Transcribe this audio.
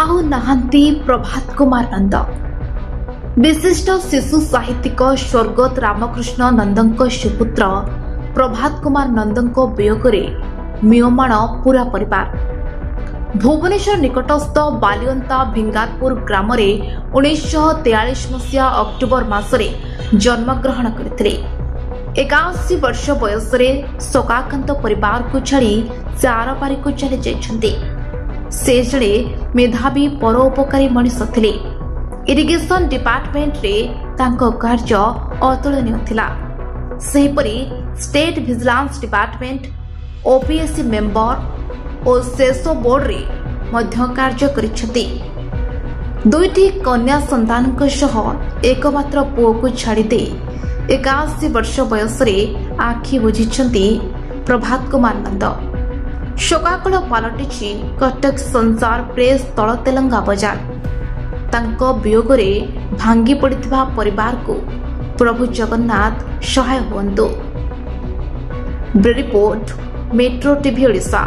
ଆଉ ନାହାନ୍ତି ପ୍ରଭାତ କୁମାର ନନ୍ଦ। ବିଶିଷ୍ଟ ଶିଶୁ ସାହିତ୍ୟିକ ସ୍ୱର୍ଗତ ରାମକୃଷ୍ଣ ନନ୍ଦଙ୍କ ସୁପୁତ୍ର ପ୍ରଭାତ କୁମାର ନନ୍ଦଙ୍କ ବିୟୋଗରେ ମ୍ରିୟମାଣ ପୂରା ପରିବାର। ଭୁବନେଶ୍ୱର ନିକଟସ୍ଥ ବାଲିଅନ୍ତା ଭିଙ୍ଗାରପୁର ଗ୍ରାମରେ 1943 ମସିହା ଅକ୍ଟୋବର ମାସରେ ଜନ୍ମଗ୍ରହଣ କରିଥିଲେ। 81 ବର୍ଷ ବୟସରେ ଶୋକାକ୍ରାନ୍ତ ପରିବାରକୁ ଛାଡ଼ି ସେ ଆରପାରିକୁ ଚାଲି ଯାଇଛନ୍ତି। ସେ ଜଣେ ମେଧାବୀ ପରୋପକାରୀ ମଣିଷ ଥିଲେ। ଇରିଗେସନ ଡିପାର୍ଟମେଣ୍ଟରେ ତାଙ୍କ କାର୍ଯ୍ୟ ଅତୁଳନୀୟ ଥିଲା। ସେହିପରି state vigilance department, OPSC member ଓ ସେସୋ ବୋର୍ଡରେ ମଧ୍ୟ କାର୍ଯ୍ୟ କରିଛନ୍ତି। ଦୁଇଟି କନ୍ୟା ସନ୍ତାନଙ୍କ ସହ ଏକମାତ୍ର ପୁଅକୁ ଛାଡ଼ିଦେଇ 81 ବର୍ଷ ବୟସରେ ଆଖି ବୁଜିଛନ୍ତି ପ୍ରଭାତ କୁମାର ନନ୍ଦ। ଶୋକାକୁଳ ପାଲଟିଛି କଟକ ସଂସାର ପ୍ରେସ୍ ତଳ ତେଲଙ୍ଗା ବଜାର। ତାଙ୍କ ବିୟୋଗରେ ଭାଙ୍ଗି ପଡ଼ିଥିବା ପରିବାରକୁ ପ୍ରଭୁ ଜଗନ୍ନାଥ ସହାୟ ହୁଅନ୍ତୁ। Bureau report, metro TV Odisha.